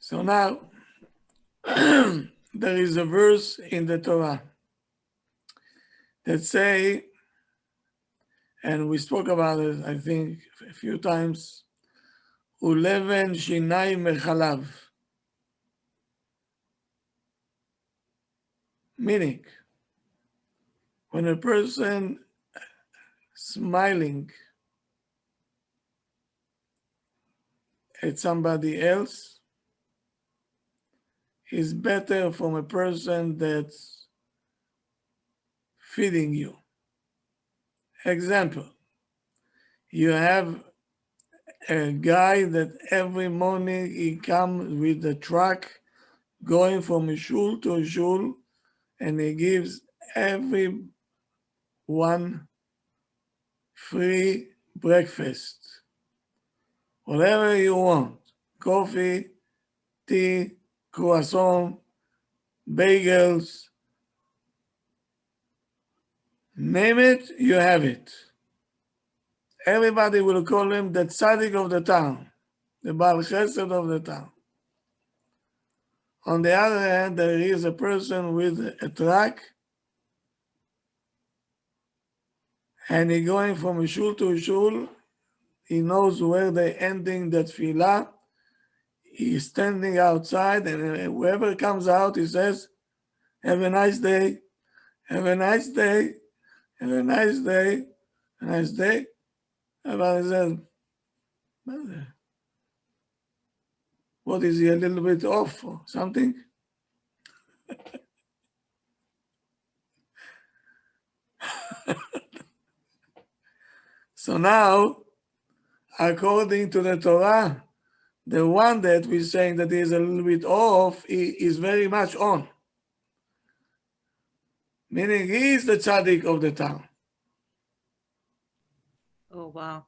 So now, there is a verse in the Torah that say, and we spoke about it, I think, a few times, Uleven shinai mechalav. Meaning, when a person smiling at somebody else is better from a person that's feeding you. Example, you have a guy that every morning he comes with the truck going from a shul to a shul, and he gives everyone free breakfast. Whatever you want, coffee, tea, croissant, bagels, name it, you have it. Everybody will call him the tzaddik of the town, the Baal Chesed of the town. On the other hand, there is a person with a truck, and he going from a shul to a shul. He knows where they're ending the tefillah. He's standing outside, and whoever comes out, he says, "Have a nice day, have a nice day, have a nice day, a nice day." Everybody says, "What is he a little bit off or something?" So now, according to the Torah, the one that we're saying that is a little bit off is very much on. Meaning he is the tzaddik of the town. Oh, wow.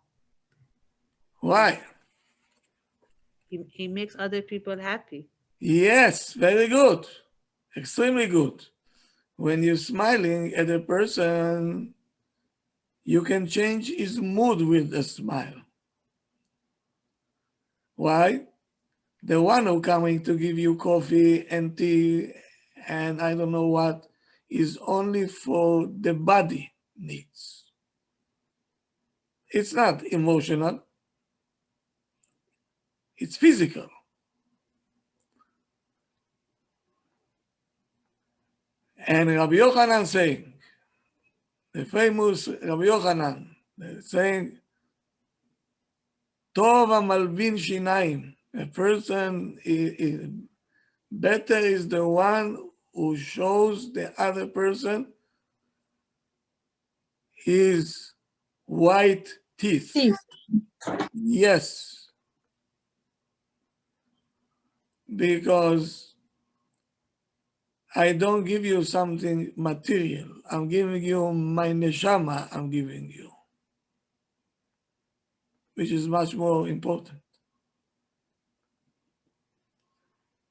Why? He makes other people happy. Yes, very good. Extremely good. When you're smiling at a person, you can change his mood with a smile. Why? The one who coming to give you coffee and tea and I don't know what is only for the body needs. It's not emotional. It's physical. And Rabbi Yochanan saying, the famous Rabbi Yochanan, saying, Tov malvin shinaim. A person better is the one who shows the other person his white teeth. Yes. Because I don't give you something material. I'm giving you my neshama, I'm giving you, which is much more important.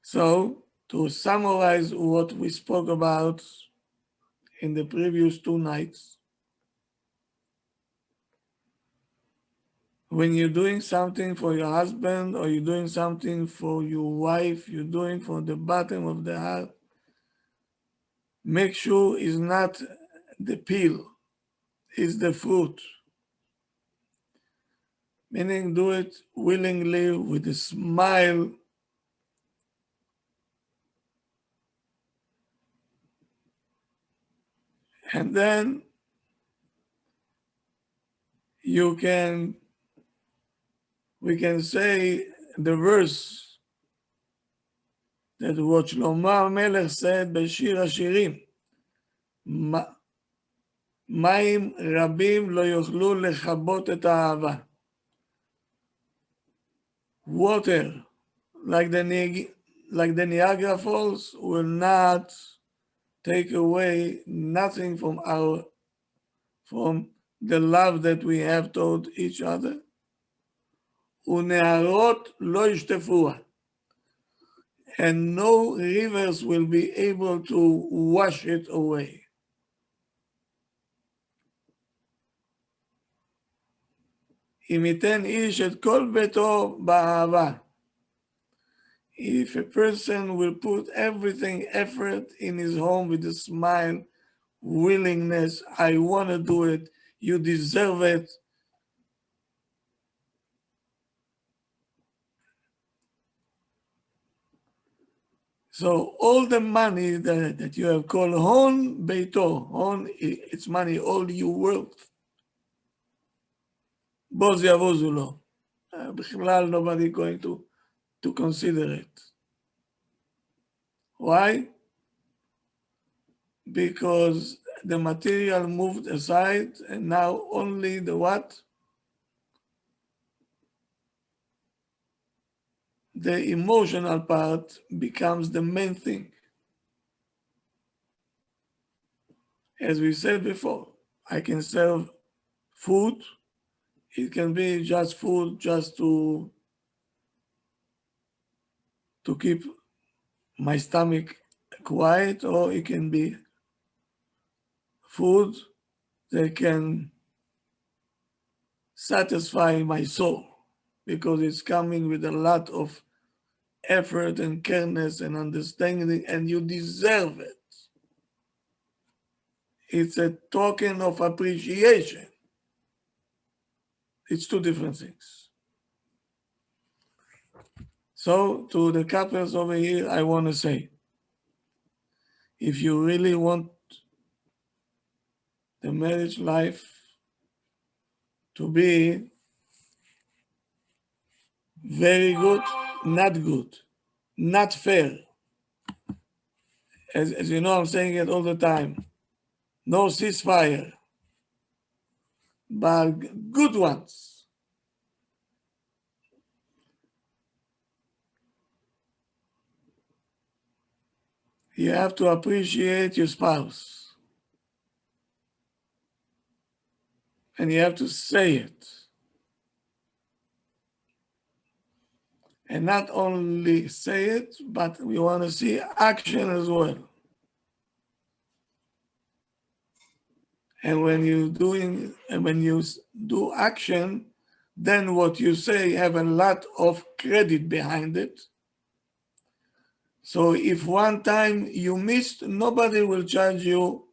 So, to summarize what we spoke about in the previous 2 nights, when you're doing something for your husband or you're doing something for your wife, you're doing from the bottom of the heart, make sure it's not the peel, it's the fruit. Meaning do it willingly with a smile. And then we can say the verse that what Shlomo Melech said בשיר השירים, מים רבים לא יוכלו לכבות את האהבה. Water, like the Niagara Falls, will not take away nothing from the love that we have toward each other. ונהרות לא ישטפוה. And no rivers will be able to wash it away. אם ייתן איש את כל ביתו באהבה, If a person will put everything, effort in his home with a smile, willingness, I want to do it, you deserve it. So all the money that you have called hon beito, hon, it's money, all you worth. בו זה יבוזו לו. בכלל nobody going to consider it. Why? Because the material moved aside and now only the what? The emotional part becomes the main thing. As we said before, I can serve food. It can be just food just to keep my stomach quiet, or it can be food that can satisfy my soul because it's coming with a lot of effort and careness and understanding, and you deserve it. It's a token of appreciation. It's two different things. So to the couples over here, I want to say, if you really want the marriage life to be very good, not fair. As you know, I'm saying it all the time. No ceasefire, but good ones. You have to appreciate your spouse. And you have to say it. And not only say it, but we want to see action as well. And when you do action, then what you say have a lot of credit behind it. So if one time you missed, nobody will charge you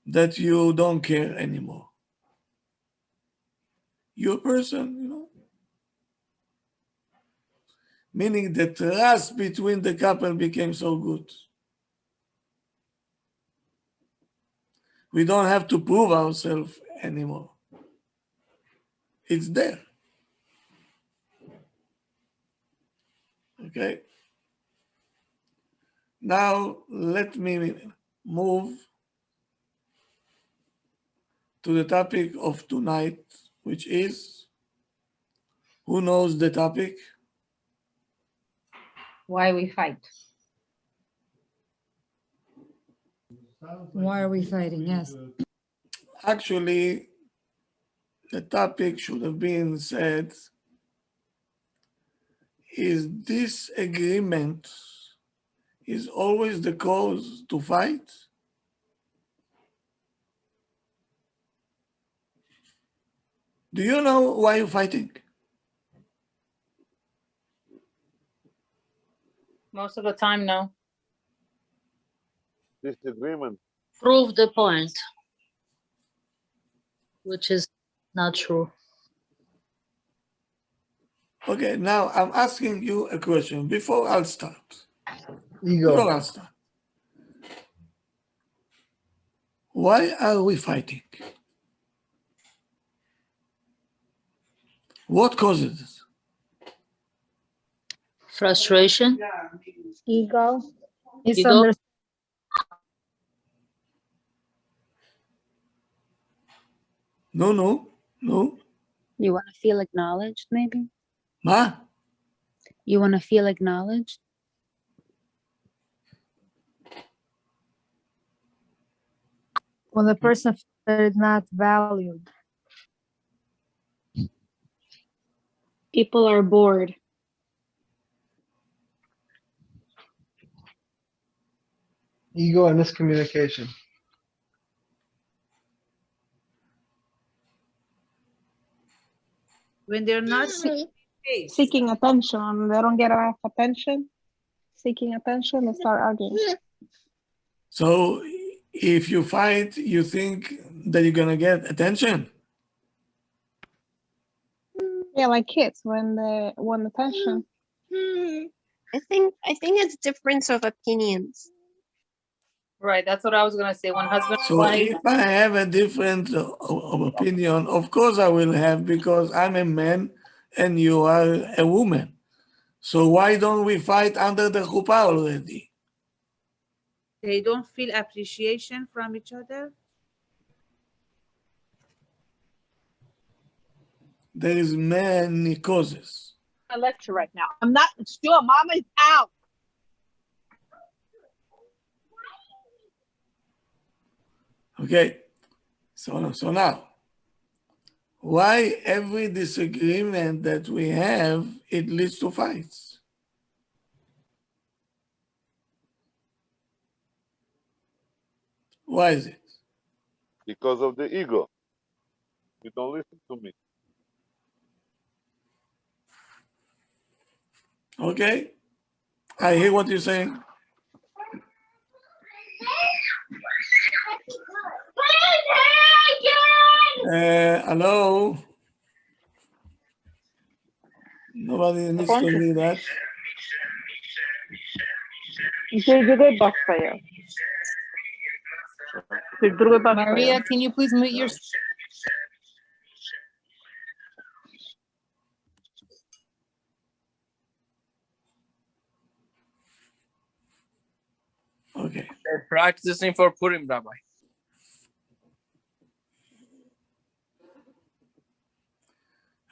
that you don't care anymore. You're a person, Meaning the trust between the couple became so good. We don't have to prove ourselves anymore. It's there. Okay? Now let me move to the topic of tonight, which is, who knows the topic? Why we fight. Why are we fighting? Yes. Actually, the topic should have been said, is disagreement is always the cause to fight? Do you know why you're fighting? Most of the time, no. Disagreement. Prove the point, which is not true. Okay, now I'm asking you a question before I'll start. Igal. Why are we fighting? What causes it? Frustration, Ego. Ego. No. You want to feel acknowledged, maybe? Ma? You want to feel acknowledged? When the person is not valued. People are bored. Ego and miscommunication. When they're not seeing seeking attention. They don't get enough attention. Seeking attention, they start arguing. So if you fight, you think that you're gonna get attention? Yeah, like kids when they want attention. I think it's difference of opinions. Right, that's what I was gonna say. When husband and So wife, if I have a different of opinion, of course I will have, because I'm a man and you are a woman. So why don't we fight under the chuppah already? They don't feel appreciation from each other. There is many causes. A lecture right now. I'm not sure. Mama's out. Okay, so now, why every disagreement that we have, it leads to fights? Why is it? Because of the ego. You don't listen to me. Okay, I hear what you're saying. Hello? Nobody needs to hear that. Maria, can you please mute your? Okay. They're practicing for Purim, Rabbi.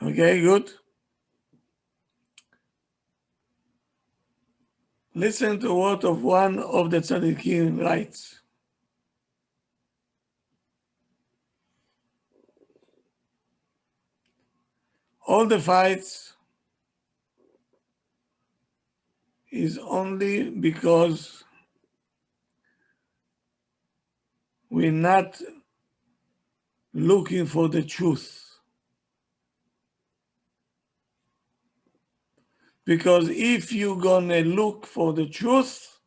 Okay, good. Listen to what of one of the tzaddikim writes. All the fights is only because we're not looking for the truth. Because if you're gonna look for the truth,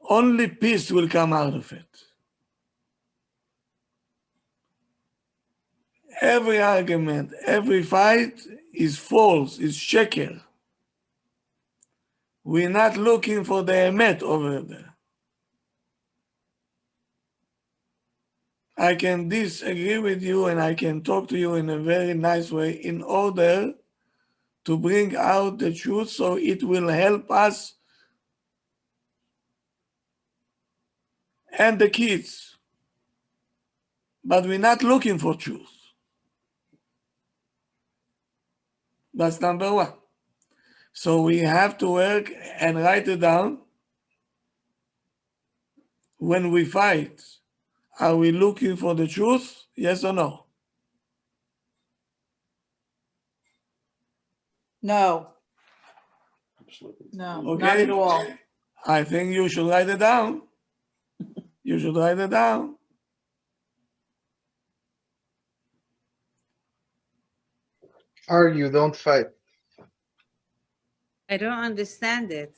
only peace will come out of it. Every argument, every fight is false, is sheker. We're not looking for the emet over there. I can disagree with you and I can talk to you in a very nice way in order to bring out the truth, so it will help us and the kids. But we're not looking for truth. That's number one. So we have to work and write it down. When we fight, are we looking for the truth? Yes or no? No. No, not Okay. at all. I think you should write it down. You should write it down. Argue, don't fight. I don't understand it.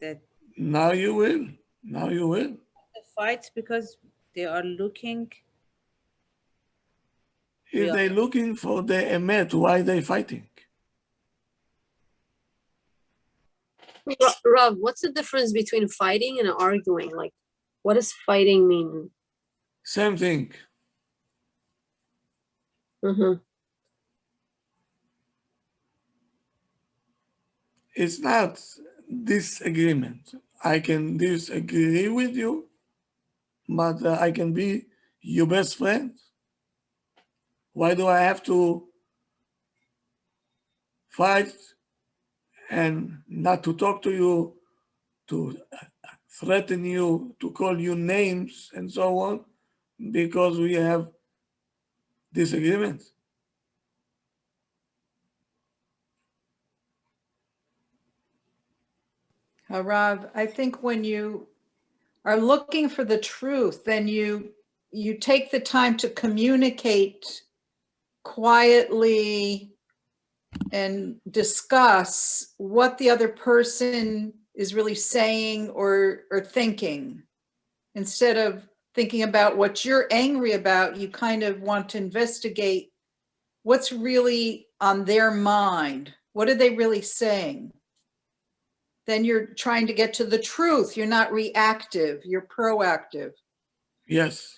That Now you will. Now you will. the fights because they are looking. If they're looking for the emet, why are they fighting? Rob, what's the difference between fighting and arguing? Like, what does fighting mean? Same thing. Mm-hmm. It's not disagreement. I can disagree with you, but I can be your best friend. Why do I have to fight and not to talk to you, to threaten you, to call you names and so on, because we have disagreements? Rav, I think when you are looking for the truth, then you take the time to communicate quietly and discuss what the other person is really saying or thinking. Instead of thinking about what you're angry about, you kind of want to investigate what's really on their mind. What are they really saying? Then you're trying to get to the truth. You're not reactive, you're proactive. Yes.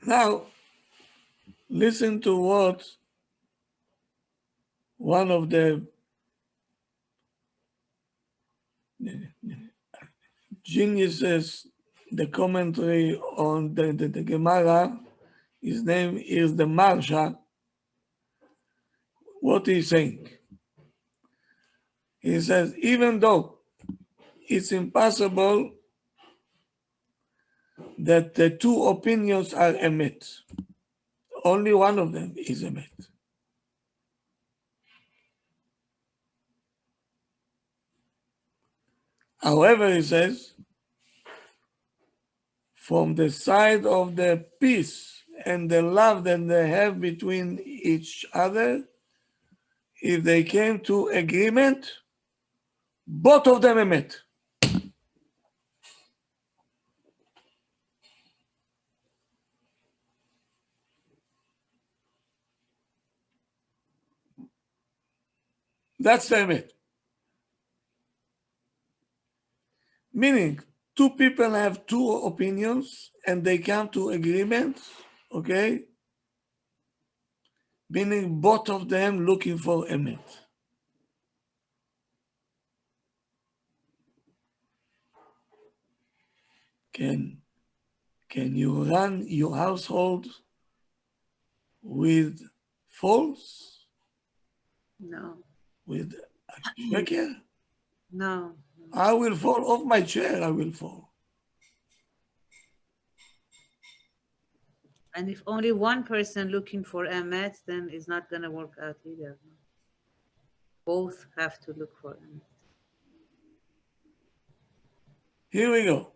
Now, listen to what one of the geniuses, the commentary on the Gemara, his name is the Marsha. What he's saying? He says, even though it's impossible that the two opinions are emet, only one of them is emet. However, he says, from the side of the peace and the love that they have between each other, if they came to agreement, both of them emet. That's the emet. Meaning, two people have two opinions and they come to agreement, okay? Meaning both of them looking for emet. Can you run your household with false? No, With a sheker? no. I will fall off my chair, I will fall. And if only one person looking for emet, then it's not going to work out either. Both have to look for emet. Here we go.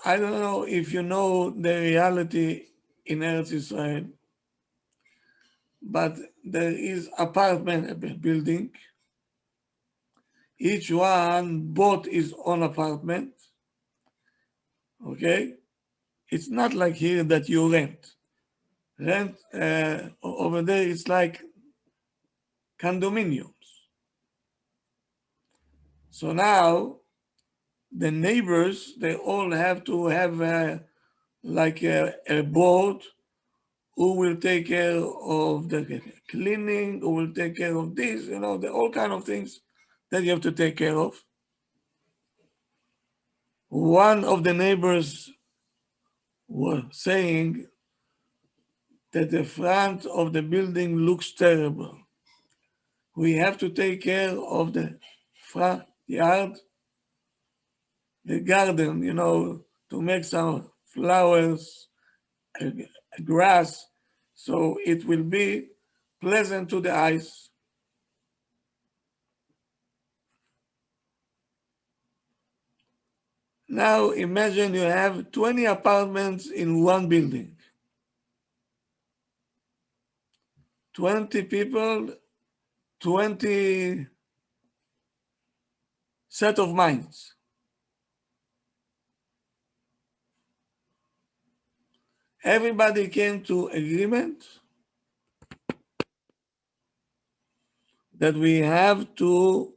I don't know if you know the reality in Eretz Israel, but there is apartment building. Each one bought his own apartment. Okay? It's not like here that you rent. Rent over there, it's like condominiums. So now the neighbors, they all have to have like a board who will take care of the cleaning, who will take care of this, you know, the all kind of things that you have to take care of. One of the neighbors was saying that the front of the building looks terrible. We have to take care of the front yard, the garden, you know, to make some flowers, grass, so it will be pleasant to the eyes. Now imagine you have 20 apartments in one building. 20 people, 20 set of minds. Everybody came to agreement that we have to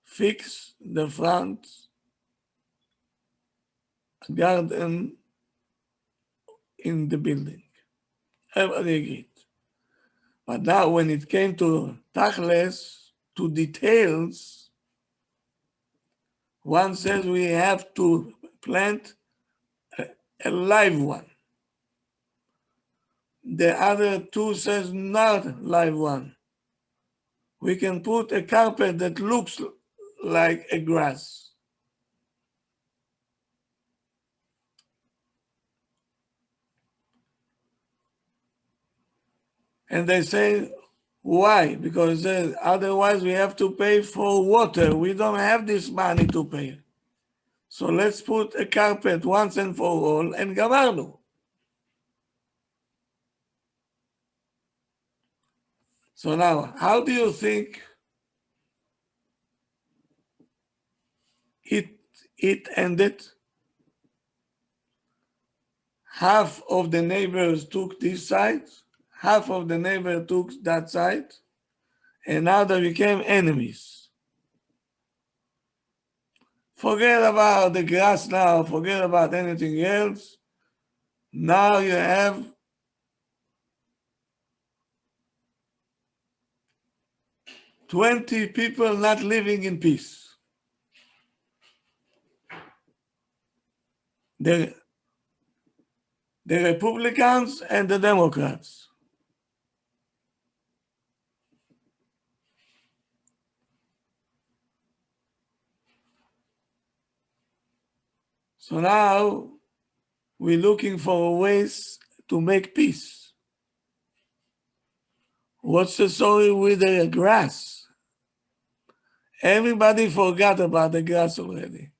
fix the front garden in the building. Everybody agreed. But now when it came to tachles, to details, one says we have to plant a live one. The other two says not live one. We can put a carpet that looks like a grass. And they say, why? Because otherwise we have to pay for water. We don't have this money to pay. So let's put a carpet once and for all and גמרנו. So now, how do you think it ended? Half of the neighbors took this side, half of the neighbor took that side, and now they became enemies. Forget about the grass now, forget about anything else. Now you have $20 people not living in peace. The Republicans and the Democrats. So now we're looking for ways to make peace. What's the story with the grass? Everybody forgot about the grass already.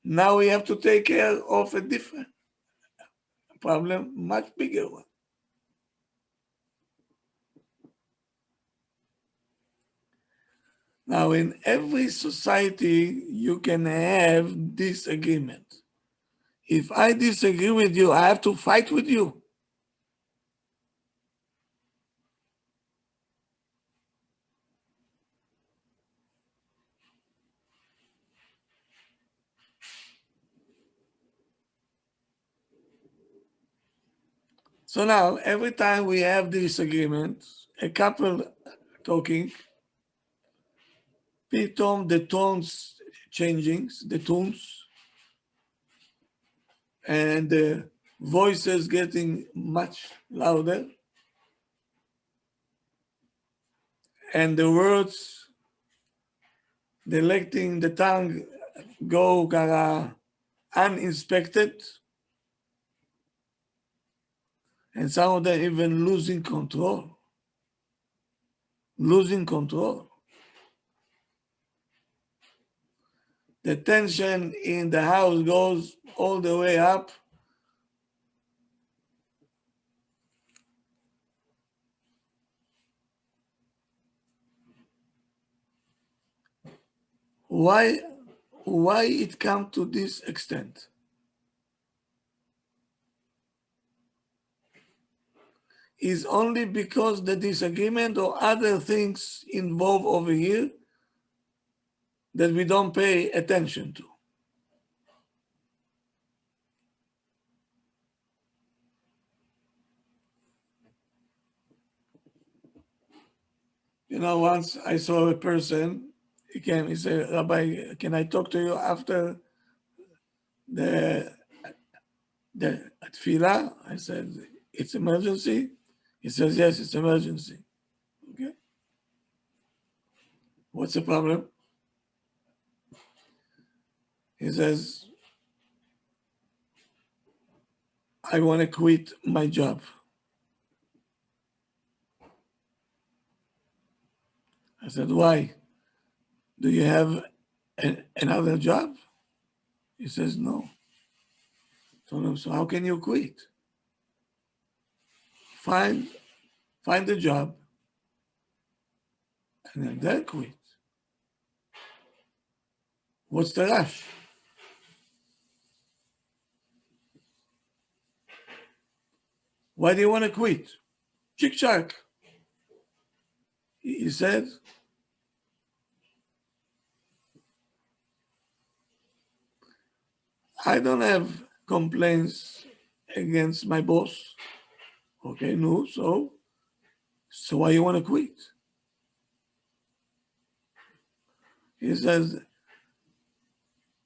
Now we have to take care of a different problem, much bigger one. Now, in every society, you can have disagreement. If I disagree with you, I have to fight with you. So now, every time we have disagreement, a couple talking, pithom the tones changing, the tones, and the voices getting much louder, and the words, letting the tongue go uninspected, and some of them even losing control. Losing control. The tension in the house goes all the way up. Why it come to this extent? Is only because the disagreement or other things involved over here that we don't pay attention to. You know, once I saw a person, he came, he said, Rabbi, can I talk to you after the tefillah? I said, it's emergency? He says, yes, it's emergency. Okay. What's the problem? He says, I want to quit my job. I said, why? Do you have another job? He says, no. So how can you quit? Find a job and then quit. What's the rush? Why do you want to quit? Chick-chack. He said, I don't have complaints against my boss. Okay, no, so why you want to quit? He says,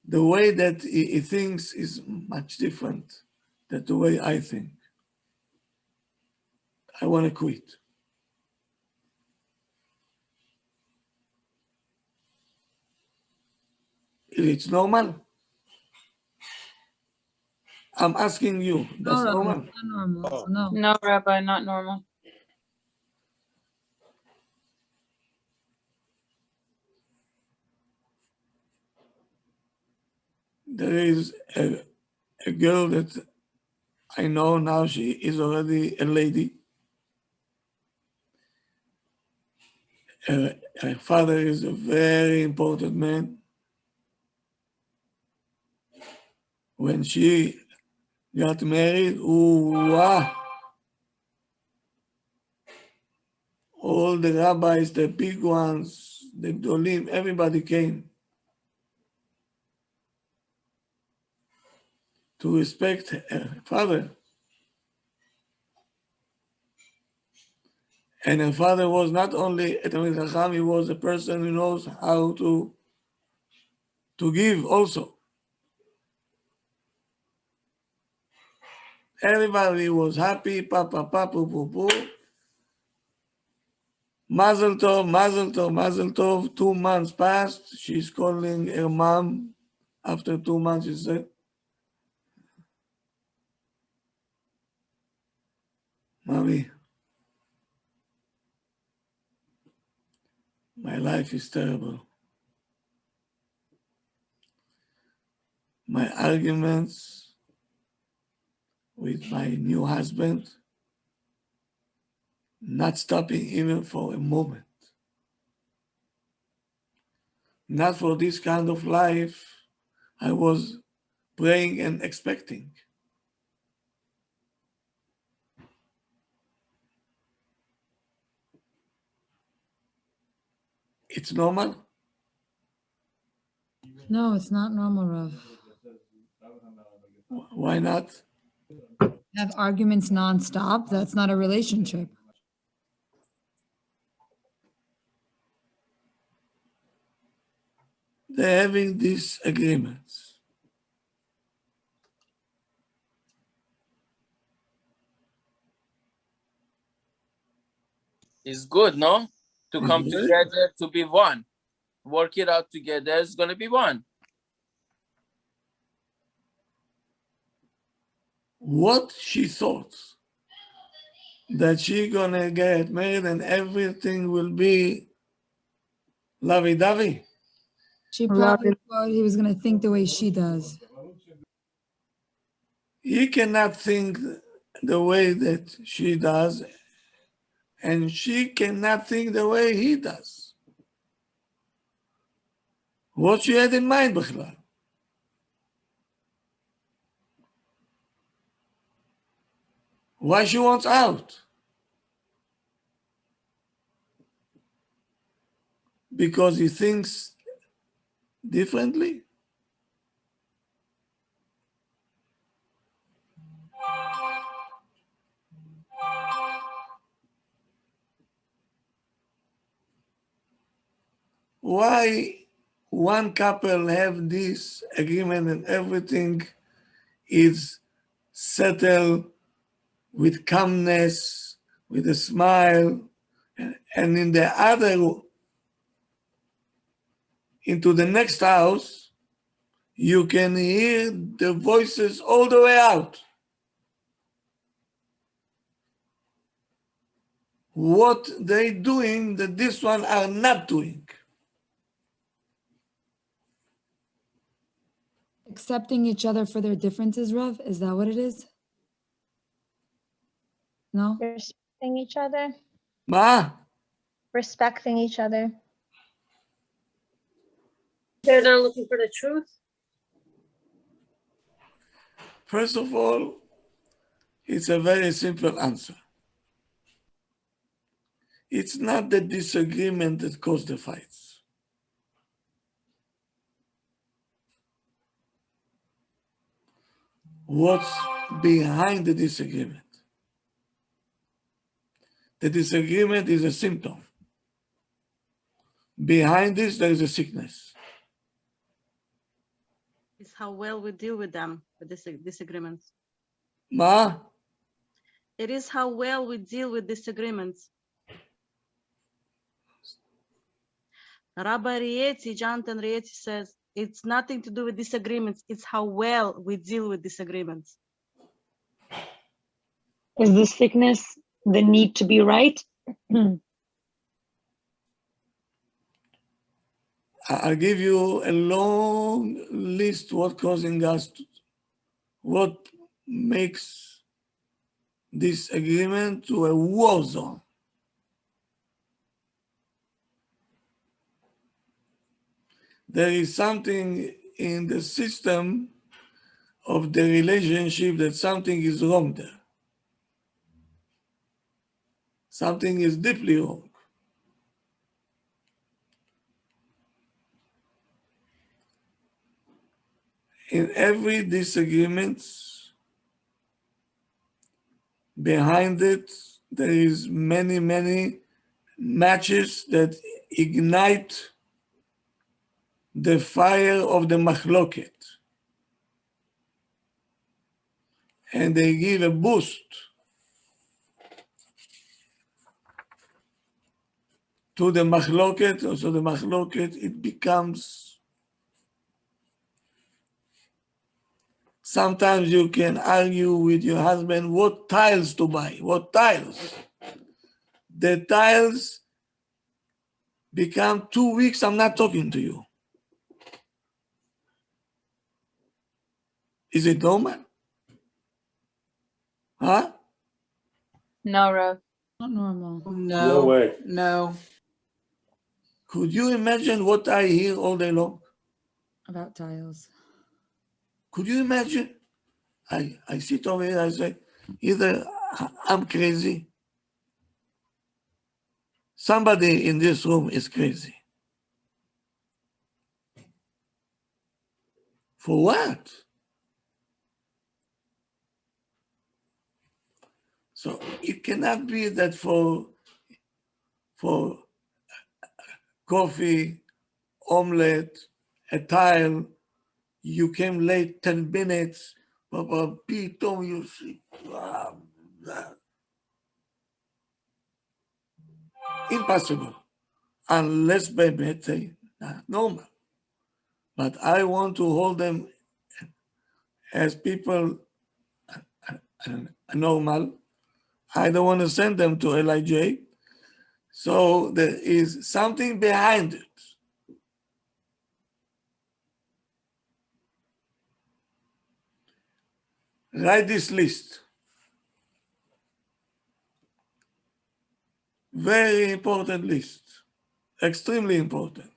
the way that he thinks is much different than the way I think. I want to quit. It's normal. I'm asking you, that's No, normal. not normal. No. No, Rabbi, not normal. there is a girl that I know now, she is already a lady. Her father is a very important man. When she got married, ooh, wow. All the rabbis, the big ones, the Gdolim, everybody came to respect her father. And her father was not only a Talmid Chacham, he was a person who knows how to give also. Everybody was happy, papa, papa, poo, poo. Mazel tov, mazel tov, mazel tov. 2 months passed. She's calling her mom. After 2 months, she said, Mommy, my life is terrible. My arguments with my new husband, not stopping even for a moment. Not for this kind of life I was praying and expecting. It's normal? No, it's not normal, Rav. Why not? Have arguments nonstop. That's not a relationship. They're having these agreements. It's good, no? To come It's very- together to be one. Work it out together. It's gonna be one. What she thought that she gonna get married and everything will be lovey-dovey. She probably thought he was going to think the way she does. He cannot think the way that she does, and she cannot think the way he does. What she had in mind, בכלל? Why she wants out? Because he thinks differently? Why one couple have this agreement and everything is settled with calmness, with a smile, and in the other, into the next house, you can hear the voices all the way out. What they doing that this one are not doing. Accepting each other for their differences, Rav? Is that what it is? No? Respecting each other. Ma, Respecting each other. They're not looking for the truth. first of all, it's a very simple answer. It's not the disagreement that caused the fights. What's behind the disagreement? The disagreement is a symptom. Behind this, there is a sickness. Is how well we deal with them, with disagreements. Ma, It is how well we deal with disagreements. Rabbi Rieti, Jonathan Rieti says, it's nothing to do with disagreements, it's how well we deal with disagreements. Is the sickness the need to be right? I'll give you a long list what causing us, what makes this agreement to a war zone. There is something in the system of the relationship that something is wrong there. Something is deeply wrong. In every disagreement, behind it, there is many, many matches that ignite the fire of the machloket. And they give a boost to the machloket. So the machloket, it becomes, sometimes you can argue with your husband what tiles to buy, what tiles. The tiles become 2 weeks, I'm not talking to you. Is it normal? Huh? No, Rav. Not normal. No way. No. Could you imagine what I hear all day long? About tiles. Could you imagine? I sit over here, I say, either I'm crazy, somebody in this room is crazy. For what? So it cannot be that for coffee, omelette, a tile, you came late 10 minutes, פתאום you see, impossible, unless באמת they are normal. But I want to hold them as people normal. I don't want to send them to LIJ. So there is something behind it. Write this list. Very important list. Extremely important.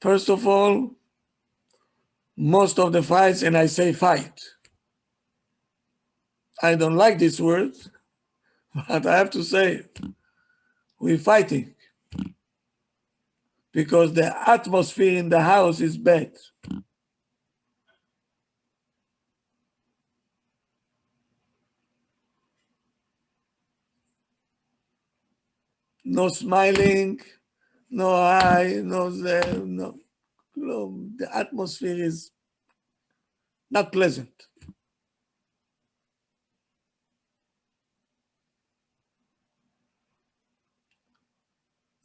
First of all, most of the fights, and I say fight. I don't like this word, but I have to say it. We're fighting because the atmosphere in the house is bad. No smiling, no hi, no there, no. The atmosphere is not pleasant.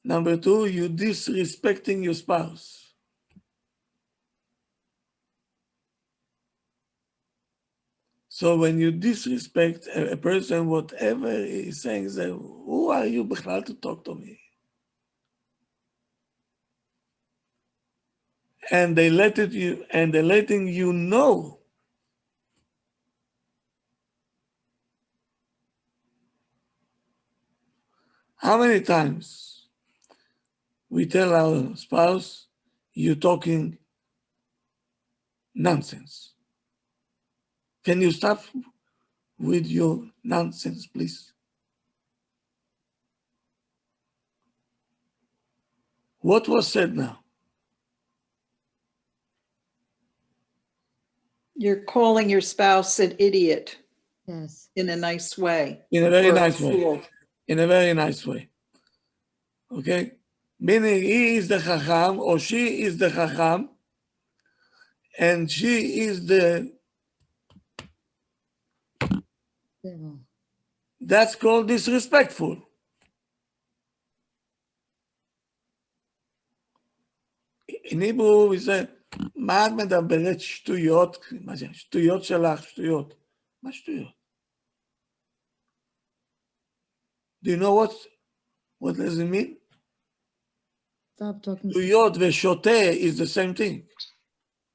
Number two, you disrespecting your spouse. So when you disrespect a person, whatever he's saying, say, who are you בכלל to talk to me? And they're letting you know. How many times we tell our spouse, you're talking nonsense. Can you stop with your nonsense, please? What was said now? You're calling your spouse an idiot. Yes. In a nice way. In a very Or a nice way. fool. In a very nice way. Okay? Meaning he is the Chacham or she is the Chacham and she is the... That's called disrespectful. In Hebrew we say, מה את מדברת שטויות? מה זה? שטויות שלך, שטויות. מה שטויות? Do you know what does it mean? Stop talking. Shtuyot v'shoteh is the same thing.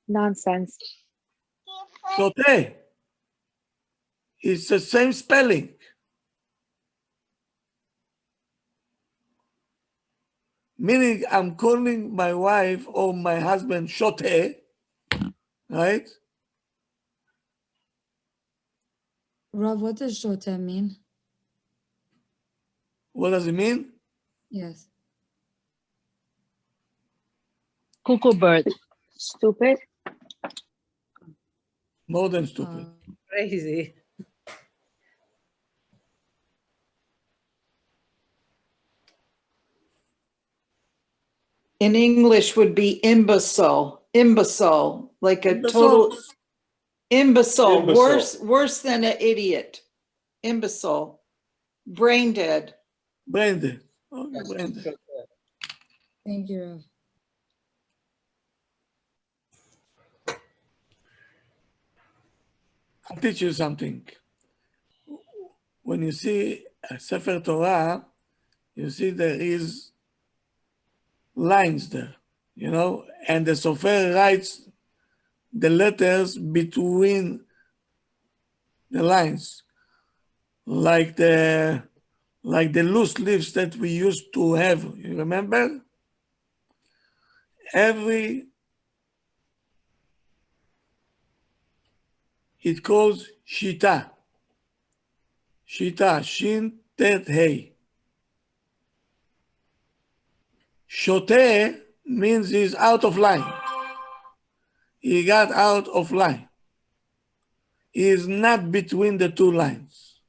Nonsense. Shoteh. It's the same spelling. Meaning I'm calling my wife or my husband Shoteh, right? Rav, what does shotem mean? What does it mean? Yes. Cuckoo bird. Stupid. More than stupid. Crazy. In English would be imbecile, like a total imbecile, worse than an idiot. Imbecile, brain dead. Brain dead. Okay, brain dead. Thank you, Rav. I'll teach you something. When you see a Sefer Torah, you see there is lines there, you know, and the Sofer writes the letters between the lines, like the loose leaves that we used to have. You remember? It calls Shita. Shita, Shin Tet Hey. Shoteh means he's out of line. He got out of line. He is not between the two lines.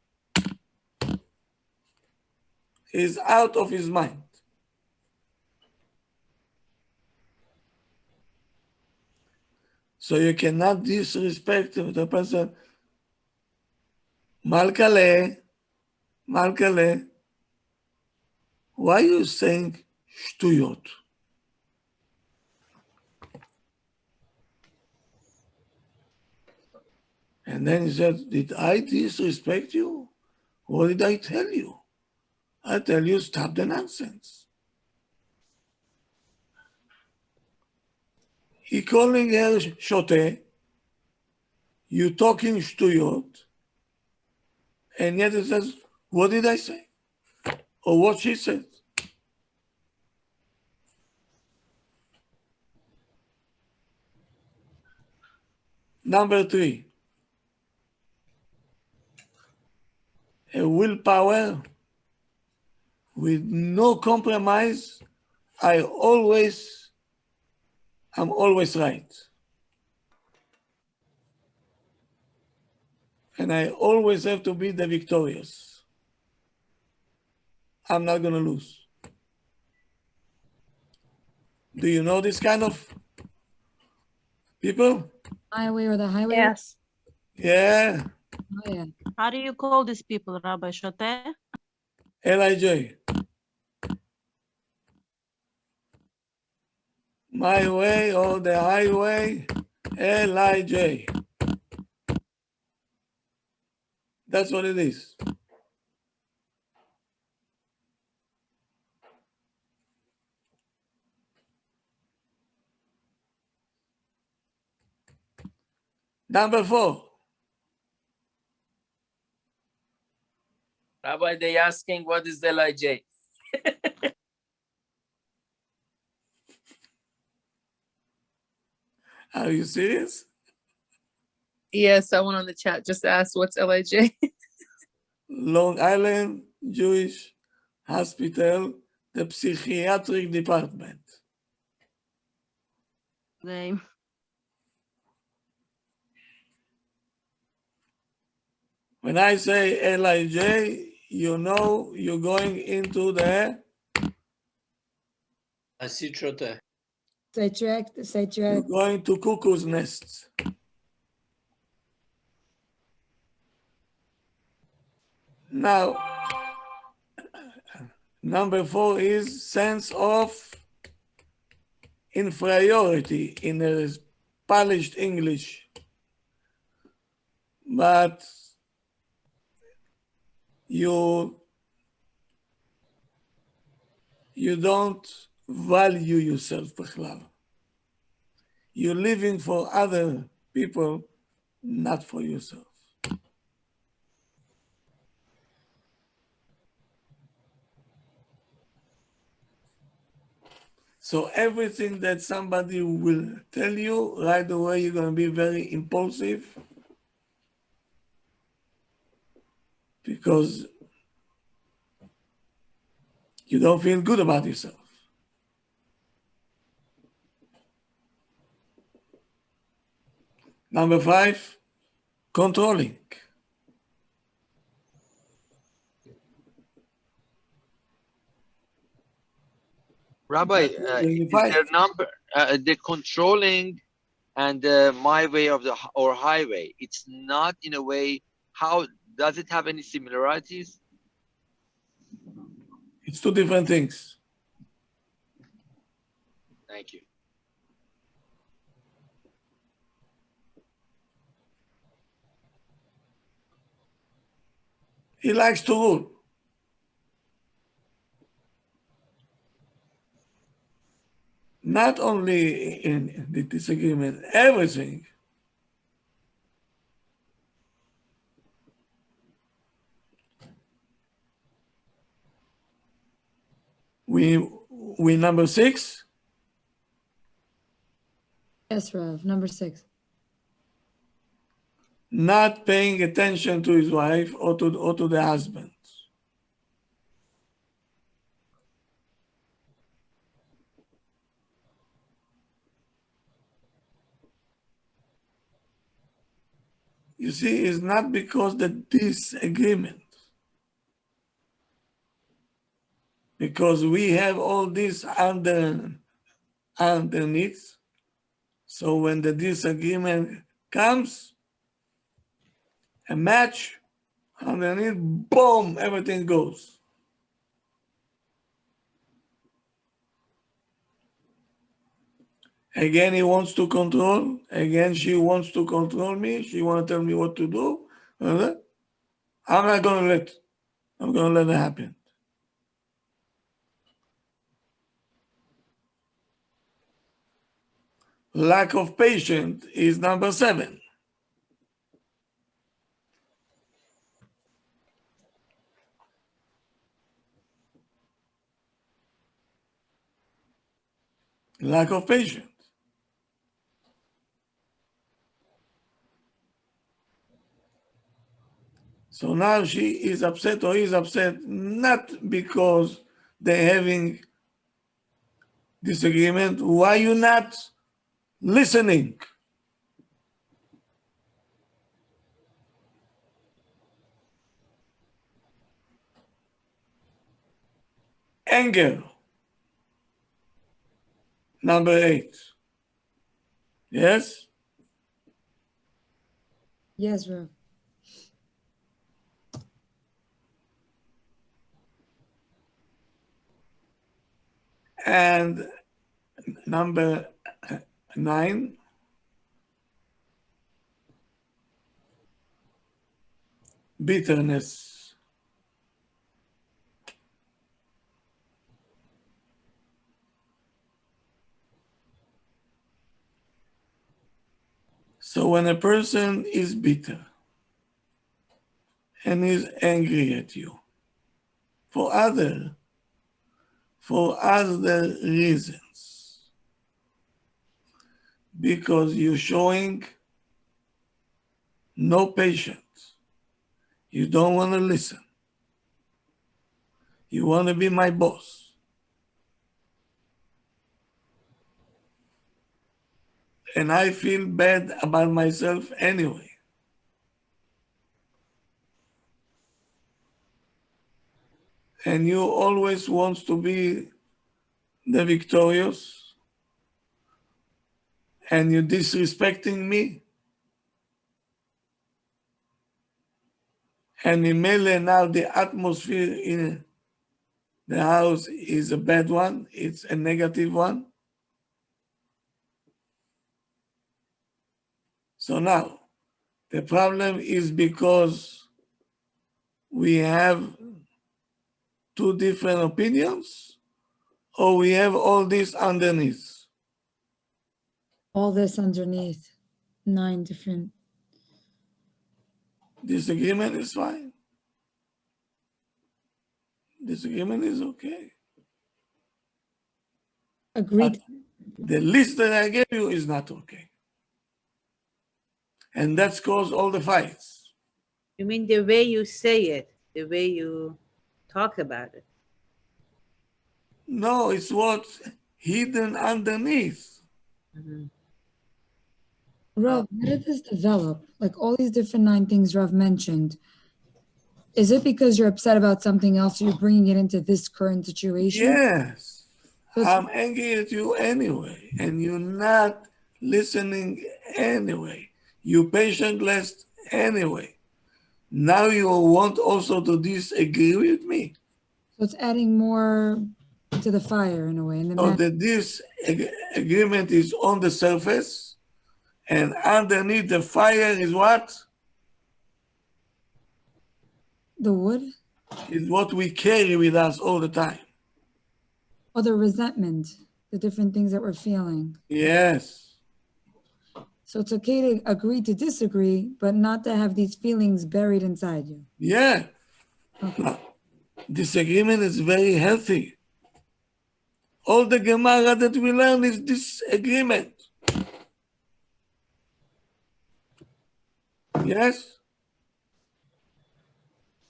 He is out of his mind. So you cannot disrespect the person. Malkale, Malkale, why are you saying shtuyot? And then he said, did I disrespect you? What did I tell you? I tell you, stop the nonsense. He calling her shoteh, you talking shtuyot, and yet he says, what did I say? Or what she said. Number 3, a willpower with no compromise. I'm always right. And I always have to be the victorious. I'm not going to lose. Do you know this kind of people? Highway or the highway? Yes. Yeah. Oh, yeah. How do you call these people, Rabbi Shoteh? L.I.J. My way or the highway, L.I.J. That's what it is. Number 4. Rabbi, they asking what is the LIJ? Are you serious? Yes, someone on the chat just asked what's LIJ. Long Island Jewish Hospital, the psychiatric department. Name. When I say L.I.J., you know you're going into the you're going to cuckoo's nests. Now, number 4 is sense of inferiority in a polished English. But you don't value yourself בכלל. You're living for other people, not for yourself. So everything that somebody will tell you, right away, you're going to be very impulsive because you don't feel good about yourself. Number 5, controlling. Rabbi, is there number the controlling and my way of the or highway? It's not in a way. How does it have any similarities? It's 2 different things. Thank you. He likes to rule. Not only in the disagreement, everything. We number 6. Yes, Rav, number 6. Not paying attention to his wife or to the husband. You see, it's not because the disagreement. Because we have all this underneath. So when the disagreement comes, a match underneath, boom, everything goes. Again, he wants to control. Again, she wants to control me. She wants to tell me what to do. I'm not going to let. I'm going to let it happen. Lack of patience is number 7. Lack of patience. So now she is upset or is upset not because they're having disagreement. Why you not listening? Anger. Number 8. Yes? Yes, Rav. And number 9. Bitterness. So when a person is bitter and is angry at you for other reasons, because you're showing no patience, you don't want to listen, you want to be my boss, and I feel bad about myself anyway. And you always want to be the victorious, and you're disrespecting me. And in Mele now the atmosphere in the house is a bad one, it's a negative one. So now, the problem is because we have 2 different opinions, or we have all this underneath? All this underneath, 9 different. Disagreement is fine. Disagreement is okay. Agreed. But the list that I gave you is not okay. And that's caused all the fights. You mean the way you say it, the way you talk about it? No, it's what's hidden underneath. Rav, how did this develop? Like all these different 9 things Rav mentioned. Is it because you're upset about something else, so you're bringing it into this current situation? Yes. So it's- I'm angry at you anyway, and you're not listening anyway. You patientless anyway. Now you want also to disagree with me? So it's adding more to the fire in a way. So that this agreement is on the surface, and underneath the fire is what? The wood? Is what we carry with us all the time. Or the resentment, the different things that we're feeling. Yes. So it's okay to agree to disagree, but not to have these feelings buried inside you. Yeah. Okay. Disagreement is very healthy. All the Gemara that we learn is disagreement. Yes?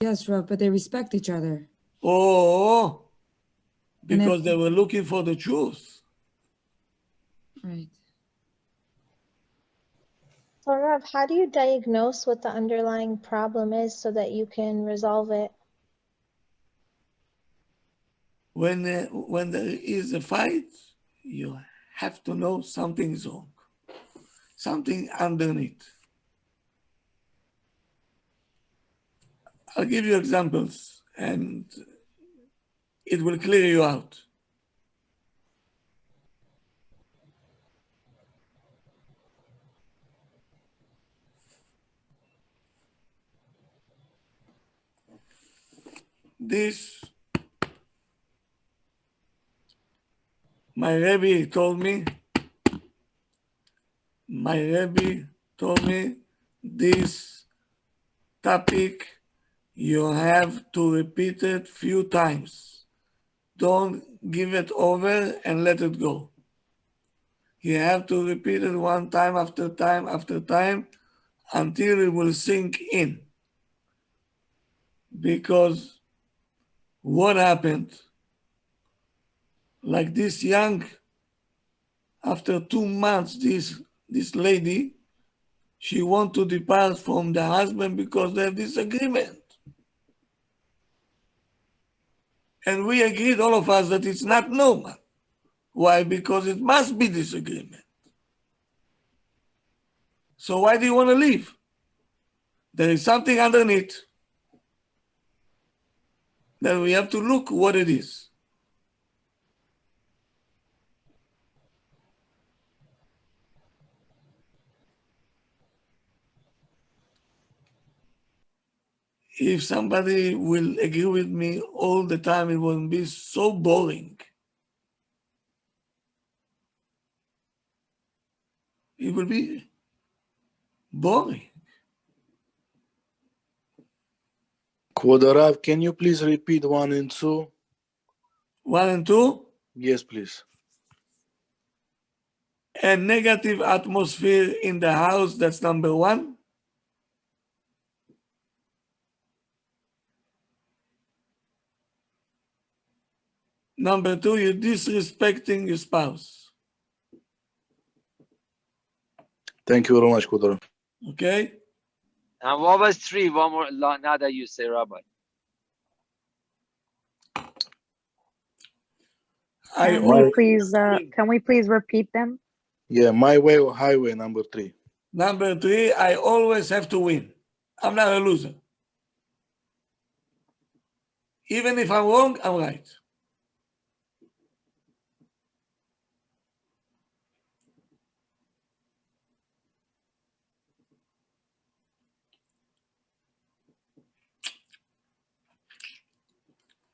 Yes, Rav, but they respect each other. Oh, because they were looking for the truth. Right. So Rav, how do you diagnose what the underlying problem is so that you can resolve it? When there is a fight, you have to know something's wrong. Something underneath. I'll give you examples and it will clear you out. This, my Rabbi told me this topic, you have to repeat it few times. Don't give it over and let it go. You have to repeat it one time after time after time until it will sink in. Because what happened? Like this young, after 2 months, this lady, she want to depart from the husband because they have disagreement. And we agreed, all of us, that it's not normal. Why? Because it must be disagreement. So why do you want to leave? There is something underneath that we have to look what it is. If somebody will agree with me all the time, it will be so boring. It will be boring. Kvod Harav, can you please repeat 1 and 2? 1 and 2? Yes, please. A negative atmosphere in the house, that's number 1. Number 2, you're disrespecting your spouse. Thank you very much, Kvod Harav. Okay? And what was 3? One more, now that you say, Rabbi. Can we please repeat them? Yeah, my way or highway, number 3. Number 3, I always have to win. I'm not a loser. Even if I'm wrong, I'm right.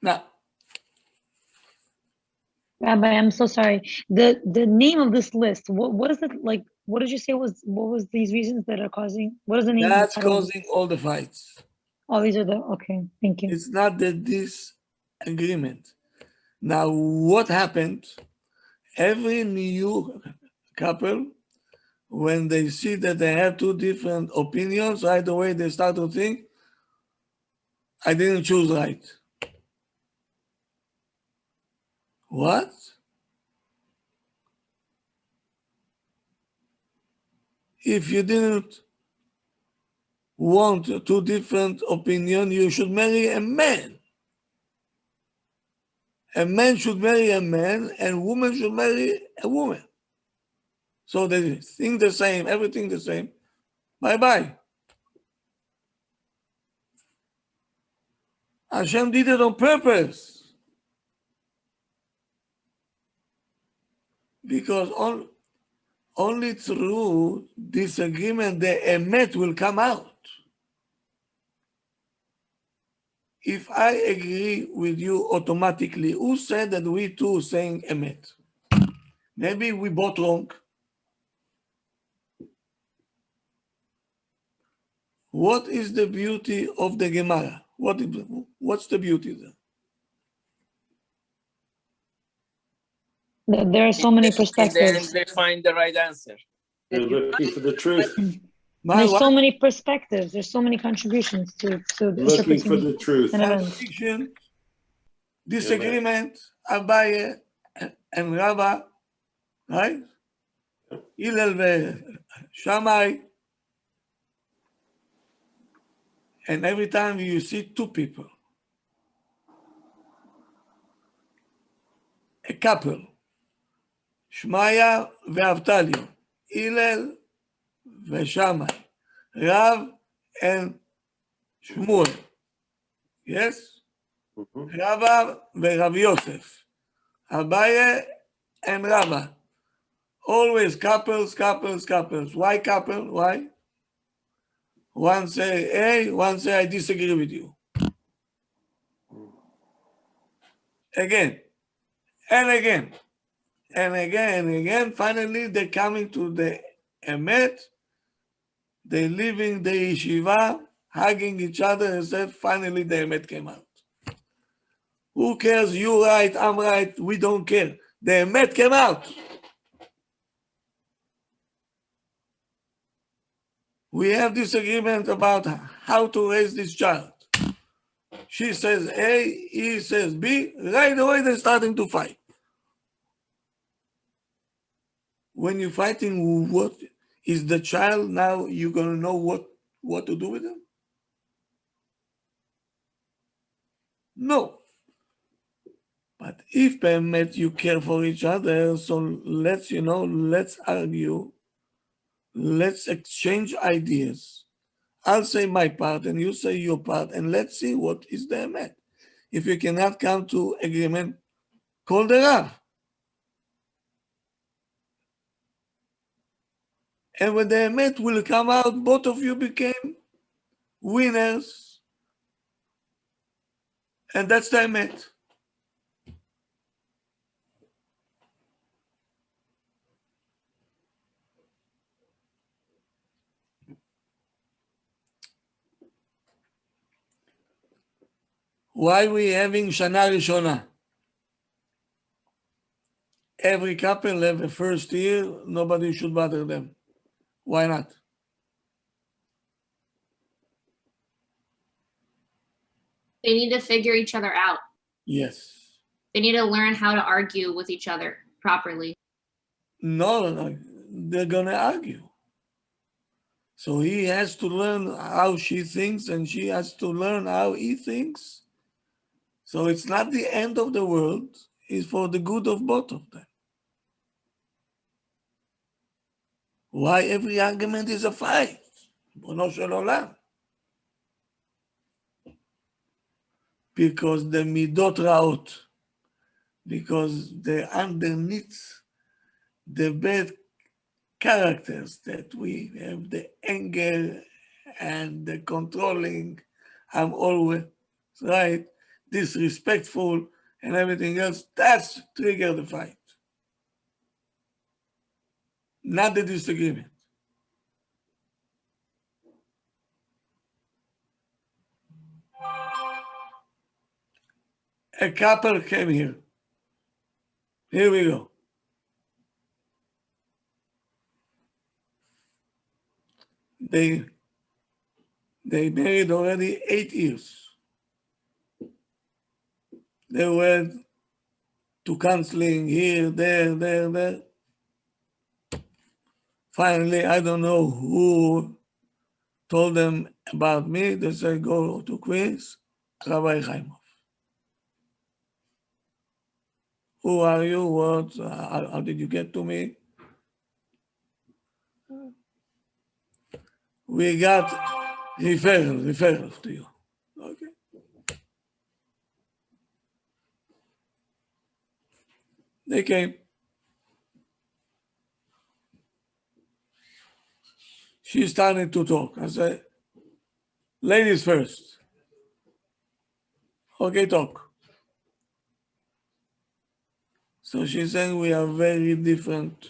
Now, Rabbi, I'm so sorry. The name of this list, what is it like? What did you say what was these reasons that are causing? What is the name? That's title of causing all the fights. Oh, these are the okay. Thank you. It's not the disagreement. Now, what happened? Every new couple, when they see that they have two different opinions, right away they start to think, I didn't choose right. What? If you didn't want two different opinions, you should marry a man. A man should marry a man, and a woman should marry a woman. So they think the same, everything the same. Bye-bye. Hashem did it on purpose. Because only through disagreement the emet will come out. If I agree with you automatically, who said that we two saying emet? Maybe we both wrong. What is the beauty of the Gemara? What's the beauty there? There are so many In the perspectives. end, they find the right answer. They're looking for the truth. There's so many perspectives. There's so many contributions to Looking for the truth. an event. Contradiction, disagreement, Abaye and Rabbi, right? Igal Shammai. And every time you see two people, a couple, Shmaya ve'Avtalio, Hillel ve'Shammai, Rav and Shmuel, yes? Rabbi ve'Rav Yosef, Abaye and Rabbi. Always couples. Why couple? Why? One say A, one say I disagree with you. Again, and again, and again, and again. Finally, they're coming to the emet. They're leaving the yeshiva, hugging each other, and said, finally, the emet came out. Who cares? You right, I'm right. We don't care. The emet came out. We have disagreement about how to raise this child. She says A, he says B. Right away, they're starting to fight. When you're fighting, what is the child now? You're going to know what to do with him? No. But if permit you care for each other, so let's argue. Let's exchange ideas. I'll say my part and you say your part, and let's see what is the emet. If you cannot come to agreement, call the Rav. And when the emet will come out, both of you became winners. And that's the emet. Why we having Shana Rishona? Every couple have a first year, nobody should bother them. Why not? They need to figure each other out. Yes. They need to learn how to argue with each other properly. No, they're gonna argue. So he has to learn how she thinks and she has to learn how he thinks. So it's not the end of the world, it's for the good of both of them. Why every argument is a fight? Bono shel olam. Because the midot raot, because the underneath the bad characters that we have, the anger and the controlling, I'm always right, disrespectful, and everything else, that's trigger the fight, not the disagreement. A couple came here. Here we go. They married already 8 years. They went to counseling here, there. Finally, I don't know who told them about me. They said, go to Queens, Rabbi Haimoff. Who are you? What? How did you get to me? We got referral to you. Okay. They came. She started to talk. I said, ladies first. Okay, talk. So she's saying we are very different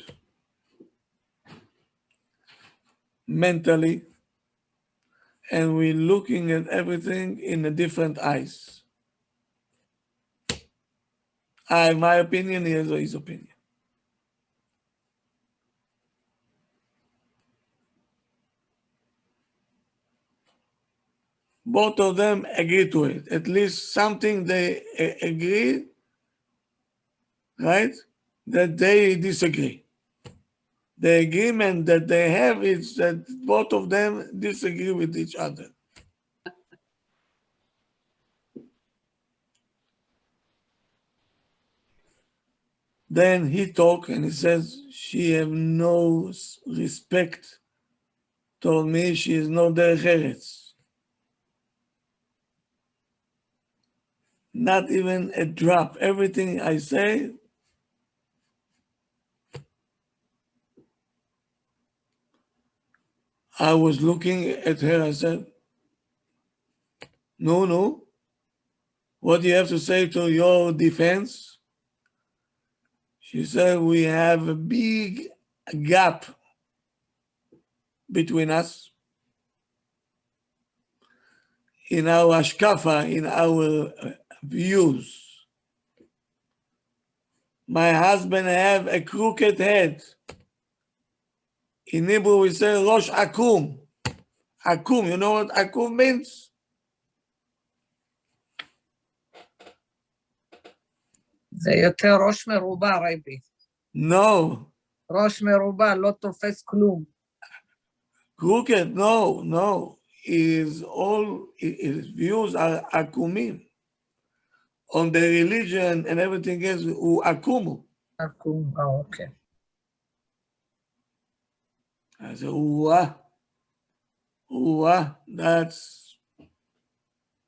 mentally, and we're looking at everything in a different eyes. I have my opinion, he has his opinion. Both of them agree to it. At least something they agree, right? That they disagree. The agreement that they have is that both of them disagree with each other. Then he talked and he says, she have no respect. Told me she is no derech eretz. Not even a drop. Everything I say, I was looking at her, I said, no. What do you have to say to your defense? She said, we have a big gap between us in our ashkafa, in our views. My husband have a crooked head. In Hebrew we say Rosh Akum. Akum, you know what Akum means? זה יותר ראש מרובע, רבי. No. ראש מרובע לא תופס כלום. Crooked, no. His views are akumim. On the religion and everything else, akumu. Akum, okay. I said,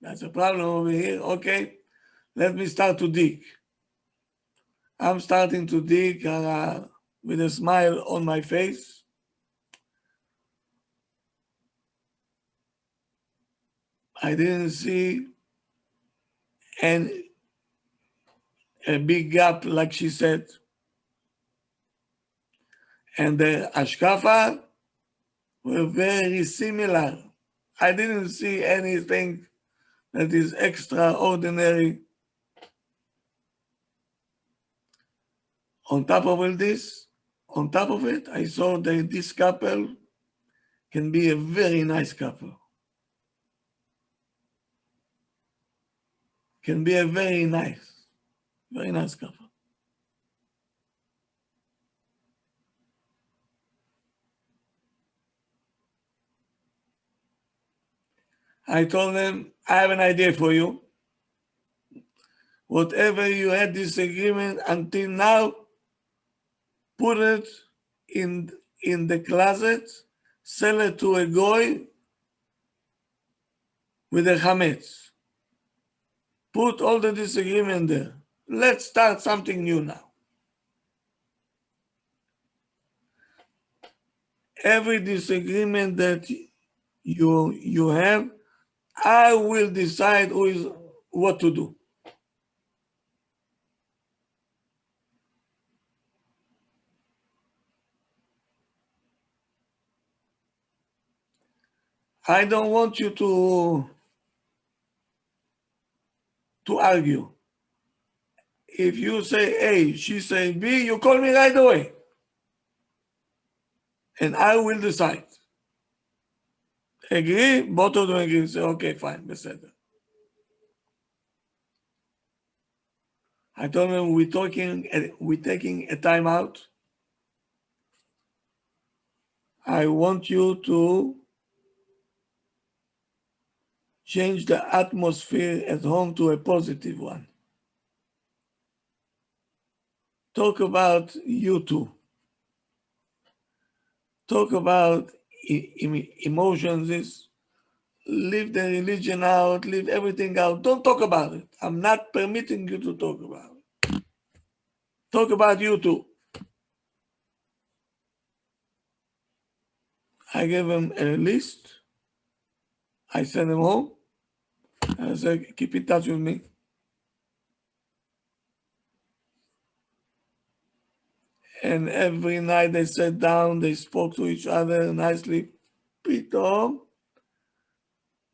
that's a problem over here. Okay, let me start to dig. I'm starting to dig with a smile on my face. I didn't see a big gap like she said. And the ashkafa were very similar. I didn't see anything that is extraordinary. On top of all this, on top of it, I saw that this couple can be a very nice couple. Can be a very nice couple. I told them, I have an idea for you. Whatever you had disagreement until now, put it in the closet, sell it to a goy with a chametz. Put all the disagreement there. Let's start something new now. Every disagreement that you have, I will decide what to do. I don't want you to argue. If you say A, she say B, you call me right away. And I will decide. Agree? Both of them agree. Say, okay, fine, בסדר. I told them we're taking a time out. I want you to change the atmosphere at home to a positive one. Talk about you two. Talk about emotions. Leave the religion out, leave everything out. Don't talk about it. I'm not permitting you to talk about it. Talk about you two. I gave him a list. I sent him home. I said, keep in touch with me. And every night they sat down, they spoke to each other nicely. Pito.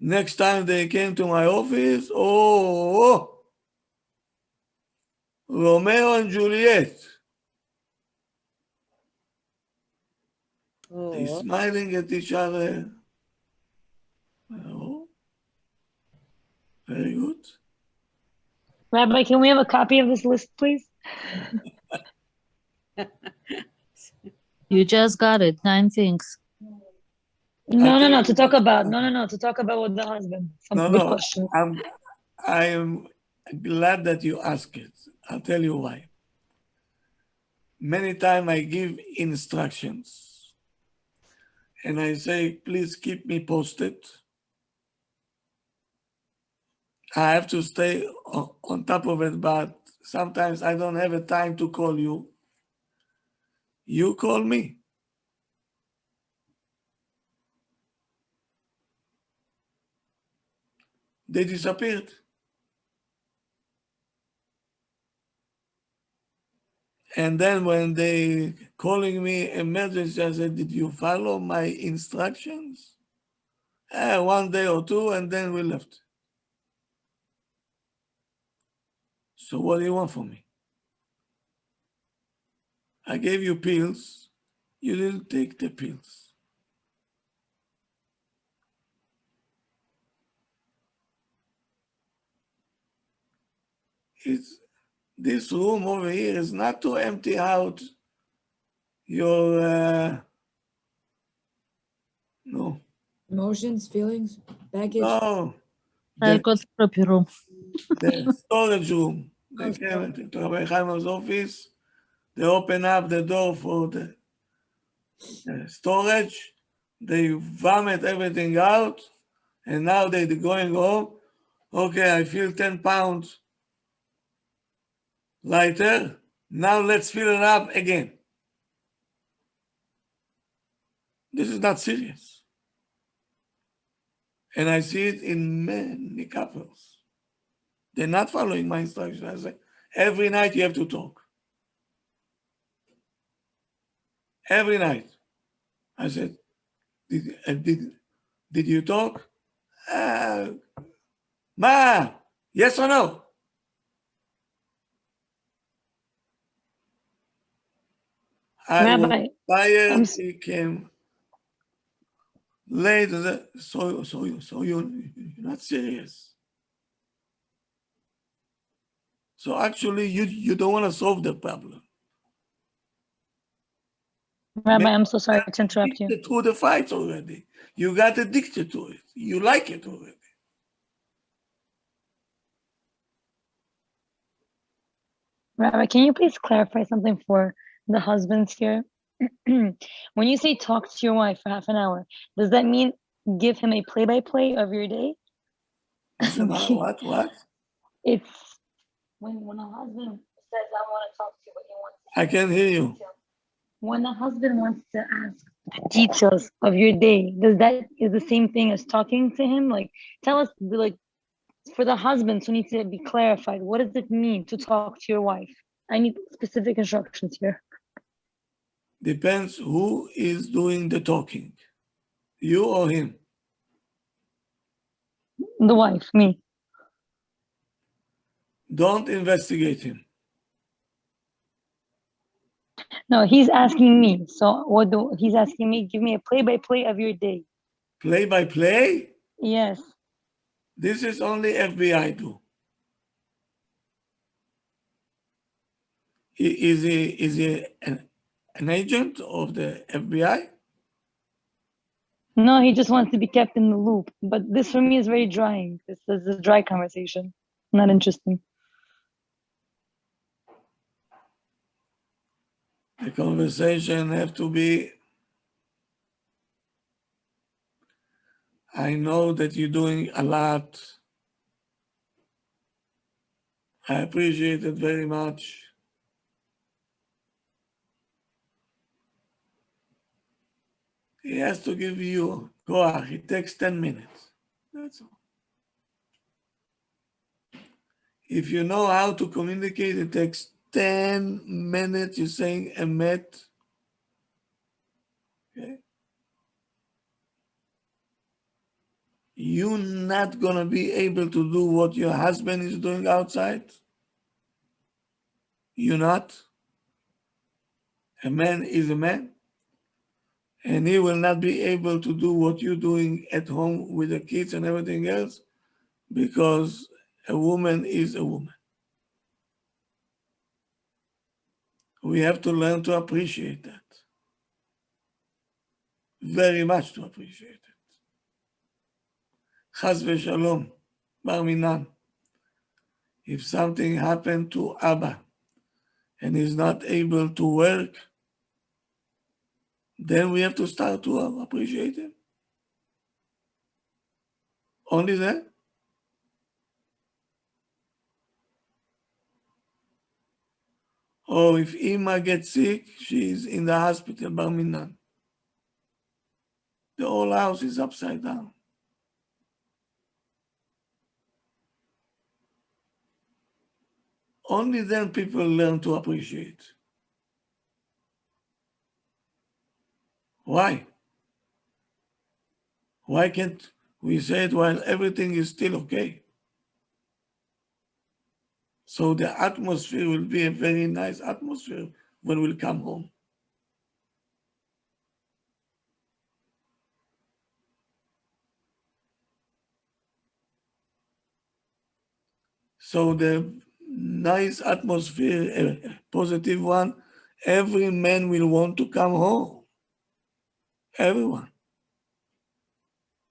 Next time they came to my office, Romeo and Juliet. They smiling at each other. Oh, very good. Rabbi, can we have a copy of this list, please? You just got it. 9 things. No, to talk about. No, to talk about with the husband. Some good question. I am glad that you ask it. I'll tell you why. Many times I give instructions and I say, please keep me posted. I have to stay on top of it, but sometimes I don't have a time to call you. You call me. They disappeared. And then when they calling me emergency, I said, did you follow my instructions? 1 day or two, and then we left. So what do you want from me? I gave you pills. You didn't take the pills. This room over here is not to empty out your no. Emotions, feelings, baggage. No. I got therapy room. The storage room. They came to Rabbi Haimoff's office. They open up the door for the storage. They vomit everything out. And now they're going home. Okay, I feel 10 pounds lighter. Now let's fill it up again. This is not serious. And I see it in many couples. They're not following my instructions. I say, every night you have to talk. Every night. I said, did you talk? Ma, yes or no? Rabbi, tired, he came late. So you're not serious. So actually, you don't want to solve the problem. Rabbi, I'm so sorry to interrupt you. To the fights already. You got addicted to it. You like it already. Rabbi, can you please clarify something for the husbands here? When you say talk to your wife for half an hour, does that mean give him a play-by-play of your day? What? It's when a husband says, I want to talk to you, but he wants to I can hear you. When a husband wants to ask the details of your day, is the same thing as talking to him? Like, tell us, like, for the husbands who need to be clarified, what does it mean to talk to your wife? I need specific instructions here. Depends who is doing the talking, you or him. The wife, me. Don't investigate him. No, he's asking me. So he's asking me, give me a play-by-play of your day. Play by play? Yes. This is only FBI do. Is he an agent of the FBI? No, he just wants to be kept in the loop. But this for me is very drying. This is a dry conversation. Not interesting. The conversation have to be, I know that you're doing a lot. I appreciate it very much. He has to give you koach. It takes 10 minutes. That's all. If you know how to communicate, it takes 10 minutes. You're saying emet. Okay? You're not going to be able to do what your husband is doing outside. You're not. A man is a man. And he will not be able to do what you're doing at home with the kids and everything else because a woman is a woman. We have to learn to appreciate that. Very much to appreciate it. Chas v'shalom, bar minan. If something happened to Abba and he's not able to work, then we have to start to appreciate him. Only that. Or if Ima gets sick, she's in the hospital, bar minan. The whole house is upside down. Only then people learn to appreciate. Why? Why can't we say it while everything is still okay? So the atmosphere will be a very nice atmosphere when we'll come home. So the nice atmosphere, a positive one, every man will want to come home. Everyone.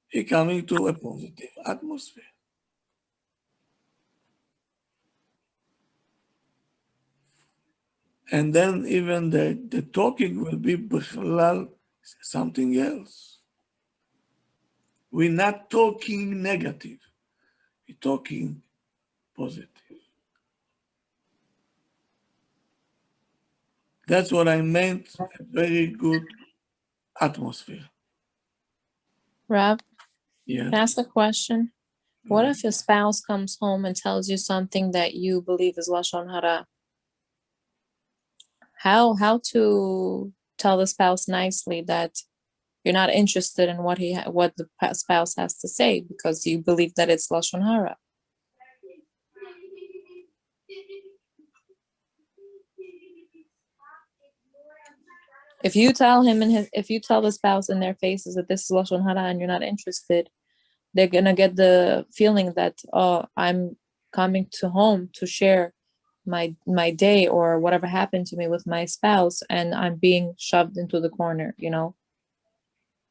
He coming to a positive atmosphere. And then even the talking will be something else. We're not talking negative. We're talking positive. That's what I meant, a very good atmosphere. Rob, Yeah. can I ask a question? What if your spouse comes home and tells you something that you believe is Lashon Hara? How to tell the spouse nicely that you're not interested in what the spouse has to say because you believe that it's Lashon Hara? If you tell if you tell the spouse in their faces that this is Lashon Hara and you're not interested, they're gonna get the feeling that, oh, I'm coming to home to share my day or whatever happened to me with my spouse, and I'm being shoved into the corner, you know.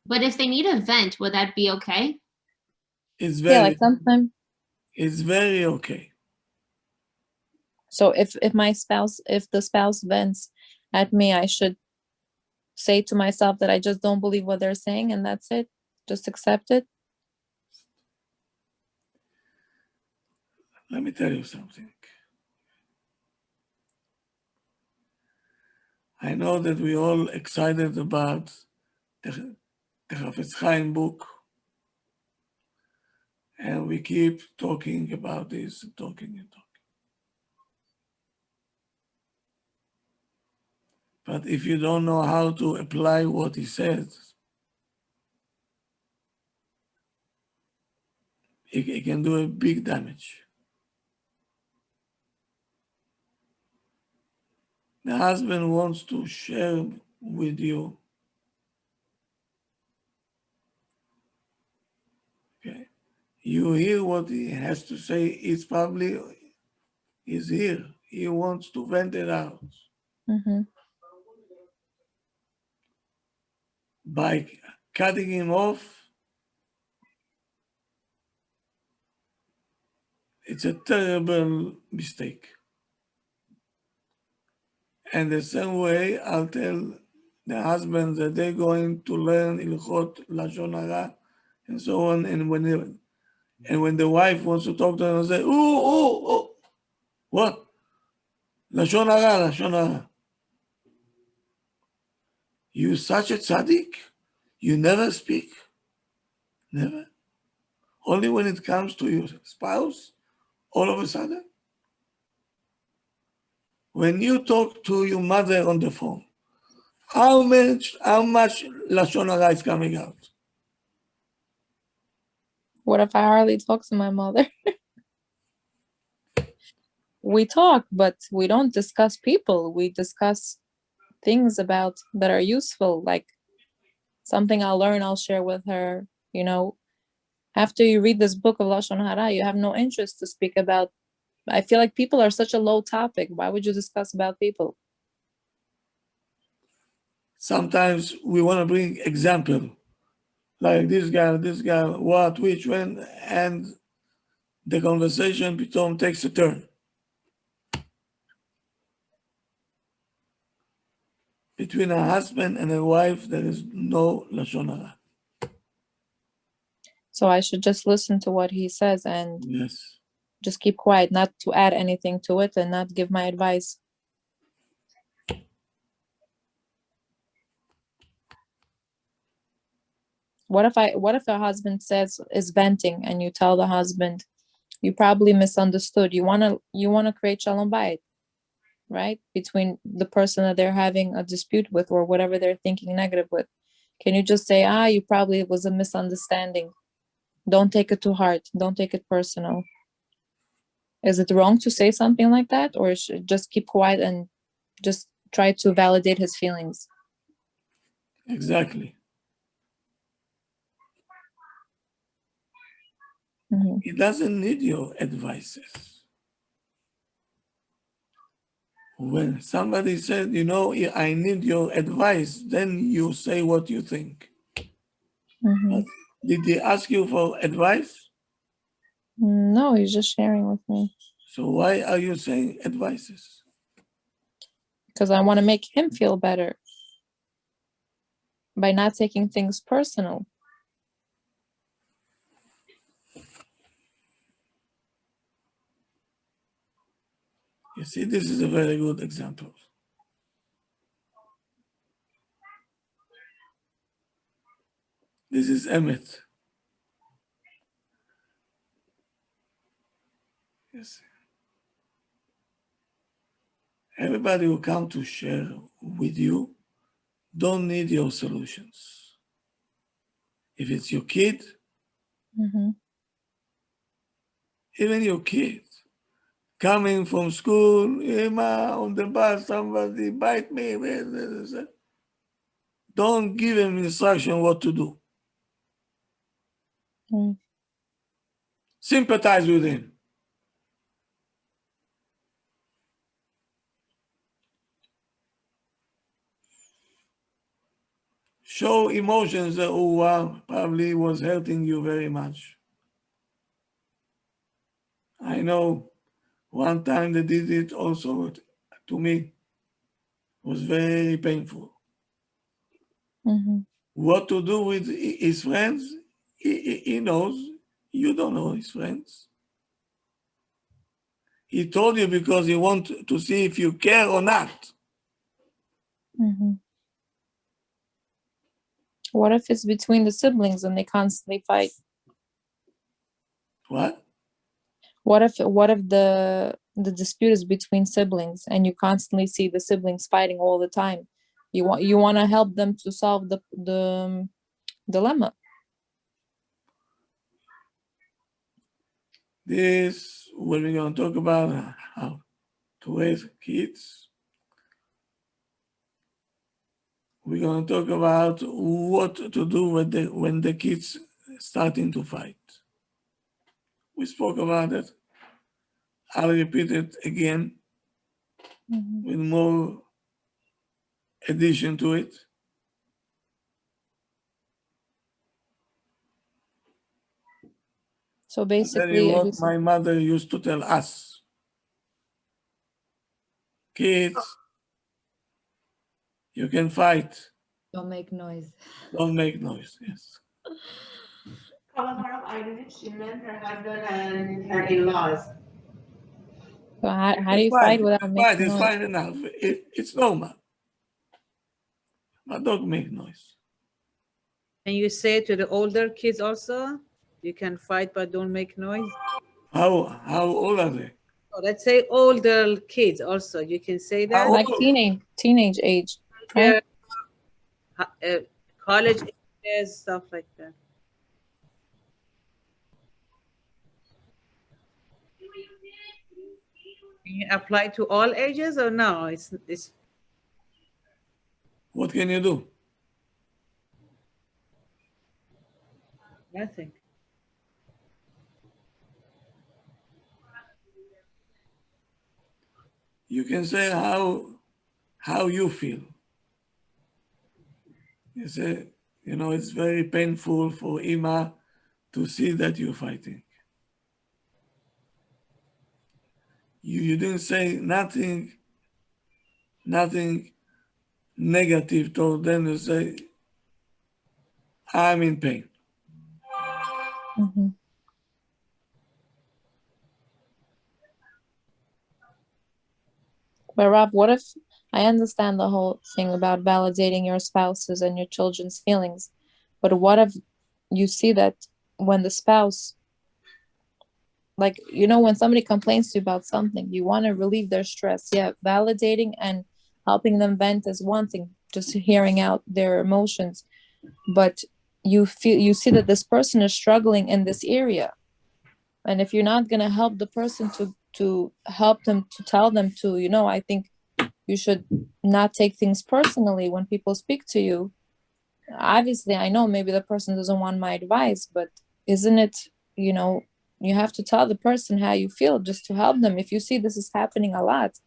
But if they need a vent, would that be okay? It's very, like sometimes. It's very okay. So if the spouse vents at me, I should say to myself that I just don't believe what they're saying, and that's it. Just accept it. Let me tell you something. I know that we're all excited about the Chafetz Chaim book, and we keep talking about this and talking and talking. But if you don't know how to apply what he says, it can do a big damage. The husband wants to share with you. Okay. You hear what he has to say. It's probably is here. He wants to vent it out. Mm-hmm. By cutting him off, it's a terrible mistake. And the same way, I'll tell the husbands that they're going to learn Ilchot Lashon Hara and so on. And when the wife wants to talk to them, they say, "Oh, what? Lashon Hara, Lashon Hara. You such a tzaddik? You never speak? Never? Only when it comes to your spouse, all of a sudden? When you talk to your mother on the phone, how much Lashon Hara is coming out? What if I hardly talk to my mother? We talk, but we don't discuss people. We discuss things about that are useful, like something I'll learn, I'll share with her. You know, after you read this book of Lashon Hara, you have no interest to speak about. I feel like people are such a low topic. Why would you discuss about people? Sometimes we want to bring example, like this guy, what, which, when, and the conversation become takes a turn. Between a husband and a wife, there is no Lashon Hara. So I should just listen to what he says and Yes. just keep quiet, not to add anything to it and not give my advice. What if the husband is venting and you tell the husband, you probably misunderstood. You wanna create shalom bayit, right? Between the person that they're having a dispute with or whatever they're thinking negative with. Can you just say, you probably it was a misunderstanding. Don't take it to heart. Don't take it personal. Is it wrong to say something like that, or should just keep quiet and just try to validate his feelings? Exactly. Mm-hmm. He doesn't need your advices. When somebody said, I need your advice, then you say what you think. Mm-hmm. But did he ask you for advice? No, he's just sharing with me. So why are you saying advices? Because I want to make him feel better by not taking things personal. You see, this is a very good example. This is Emet. Yes. Everybody who come to share with you don't need your solutions. If it's your kid, Mm-hmm. even your kid, coming from school, on the bus, somebody bite me. Don't give him instruction what to do. Mm. Sympathize with him. Show emotions that probably was hurting you very much. I know one time they did it also to me. It was very painful. Mm-hmm. What to do with his friends, he knows. You don't know his friends. He told you because he wants to see if you care or not. Mm-hmm. What if it's between the siblings and they constantly fight? What? What if the dispute is between siblings and you constantly see the siblings fighting all the time? You want to help them to solve the dilemma. This, when we're going to talk about how to raise kids, we're going to talk about what to do when the kids starting to fight. We spoke about it. I'll repeat it again with more addition to it. So I'll tell basically, you what my mother used to tell us. Kids, you can fight. Don't make noise. Don't make noise. Yes. so how do you fight without making It's noise? fine enough. It's normal. But don't make noise. And you say to the older kids also, you can fight but don't make noise. How old are they? Oh, let's say older kids also. You can say that. Like teenage age, right? College ages, stuff like that. Can you apply to all ages or no? It's What can you do? nothing. You can say how you feel. You say, it's very painful for Ima to see that you're fighting. You didn't say nothing negative toward them. You say, I'm in pain. But Rob, what if I understand the whole thing about validating your spouses and your children's feelings, but what if you see that when the spouse, like, when somebody complains to you about something, you want to relieve their stress. Yeah, validating and helping them vent is one thing, just hearing out their emotions. But you see that this person is struggling in this area. And if you're not going to help the person to help them, to tell them to, I think you should not take things personally when people speak to you. Obviously, I know maybe the person doesn't want my advice, but isn't it, you have to tell the person how you feel just to help them. If you see this is happening a lot,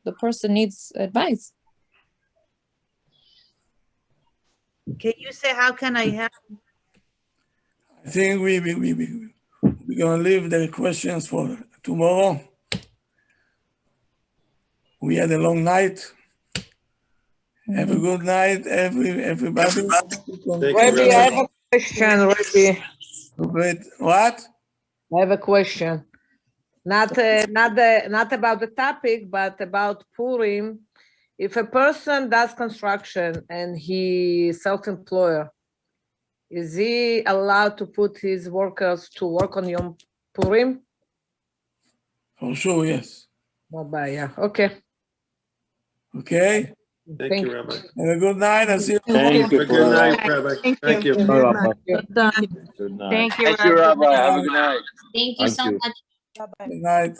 the person needs advice. Can you say, how can I help? I think we're going to leave the questions for tomorrow. We had a long night. Have a good night, everybody. Rabbi, I have a question, Rabbi. Wait, what? I have a question. Not about the topic, but about Purim. If a person does construction and he's self-employer, is he allowed to put his workers to work on Yom Purim? For sure, yes. Yeah. Okay. Okay. Thank you, Rabbi. Have a good night. I'll see you tomorrow. Thank you. Good night, Rabbi. Thank you. Good night. Good night. Thank you, Thank you, Rabbi. Have a good night. Thank you so much. Good night.